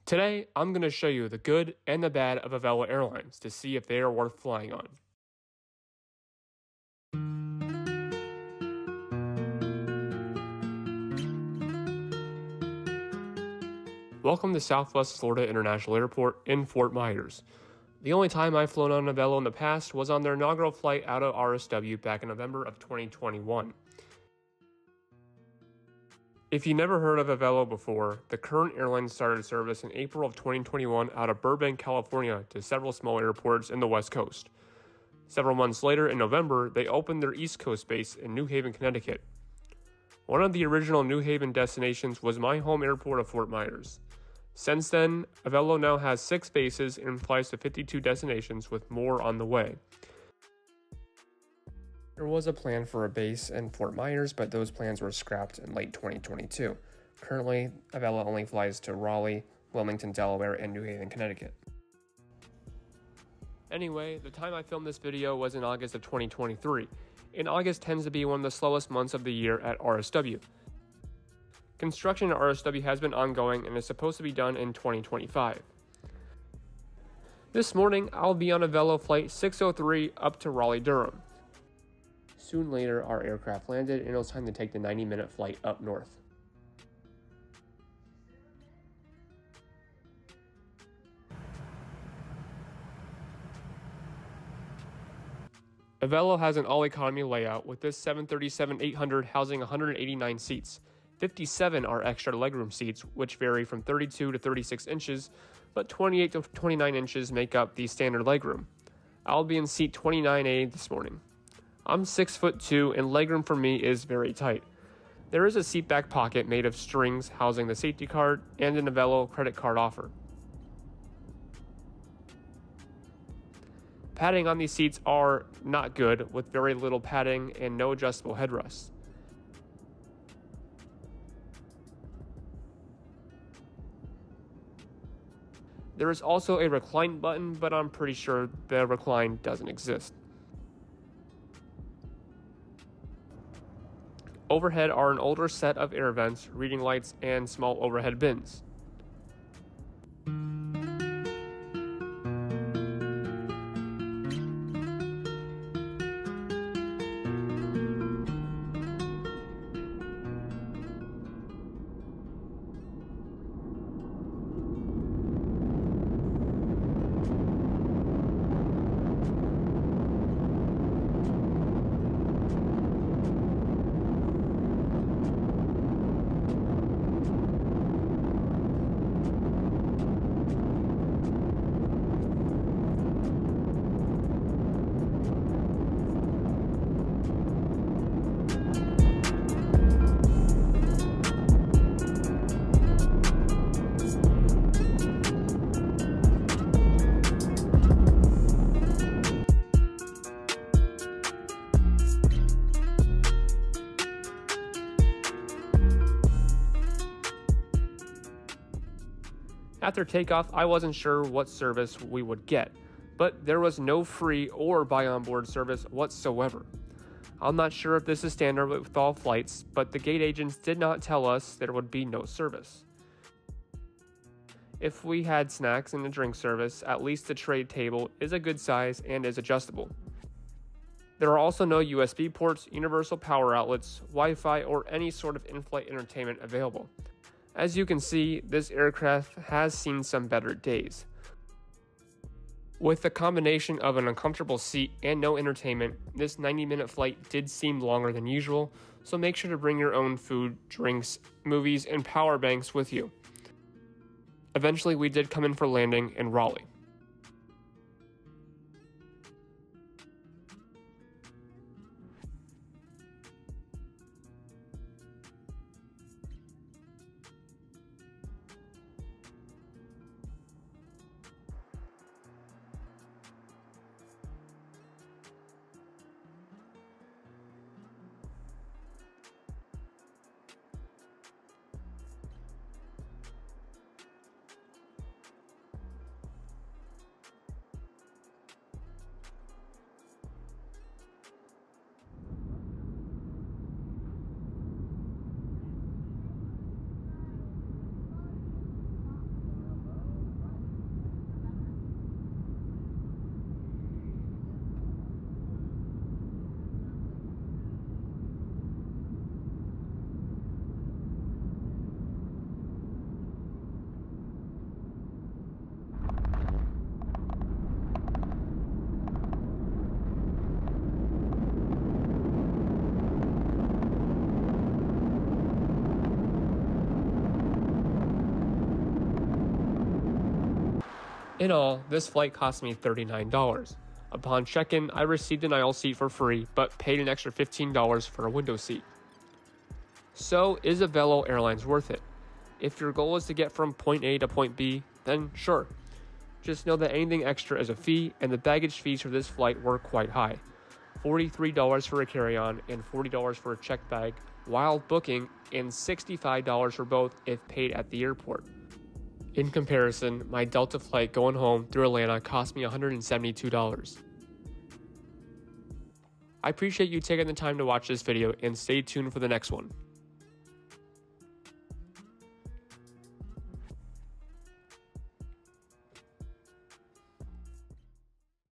Today, I'm going to show you the good and the bad of Avelo Airlines to see if they are worth flying on. Welcome to Southwest Florida International Airport in Fort Myers. The only time I've flown on Avelo in the past was on their inaugural flight out of RSW back in November of 2021. If you never heard of Avelo before, the current airline started service in April of 2021 out of Burbank, California to several small airports in the West Coast. Several months later, in November, they opened their East Coast base in New Haven, Connecticut. One of the original New Haven destinations was my home airport of Fort Myers. Since then, Avelo now has 6 bases and flies to 52 destinations with more on the way. There was a plan for a base in Fort Myers, but those plans were scrapped in late 2022. Currently, Avelo only flies to Raleigh, Wilmington, Delaware, and New Haven, Connecticut. Anyway, the time I filmed this video was in August of 2023, and August tends to be one of the slowest months of the year at RSW. Construction at RSW has been ongoing and is supposed to be done in 2025. This morning, I'll be on Avelo Flight 603 up to Raleigh, Durham. Soon later, our aircraft landed and it was time to take the 90-minute flight up north. Avelo has an all-economy layout with this 737-800 housing 189 seats. 57 are extra legroom seats, which vary from 32 to 36 inches, but 28 to 29 inches make up the standard legroom. I'll be in seat 29A this morning. I'm 6'2", and legroom for me is very tight. There is a seat back pocket made of strings housing the safety card and an Avelo credit card offer. Padding on these seats are not good, with very little padding and no adjustable headrests. There is also a recline button, but I'm pretty sure the recline doesn't exist. Overhead are an older set of air vents, reading lights, and small overhead bins. After takeoff, I wasn't sure what service we would get, but there was no free or buy on board service whatsoever. I'm not sure if this is standard with all flights, but the gate agents did not tell us there would be no service. If we had snacks and a drink service, at least the tray table is a good size and is adjustable. There are also no USB ports, universal power outlets, Wi-Fi, or any sort of in-flight entertainment available. As you can see, this aircraft has seen some better days. With the combination of an uncomfortable seat and no entertainment, this 90-minute flight did seem longer than usual, so make sure to bring your own food, drinks, movies, and power banks with you. Eventually, we did come in for landing in Raleigh. In all, this flight cost me $39. Upon check-in, I received an aisle seat for free, but paid an extra $15 for a window seat. So, is Avelo Airlines worth it? If your goal is to get from point A to point B, then sure. Just know that anything extra is a fee, and the baggage fees for this flight were quite high. $43 for a carry-on and $40 for a checked bag while booking, and $65 for both if paid at the airport. In comparison, my Delta flight going home through Atlanta cost me $172. I appreciate you taking the time to watch this video, and stay tuned for the next one.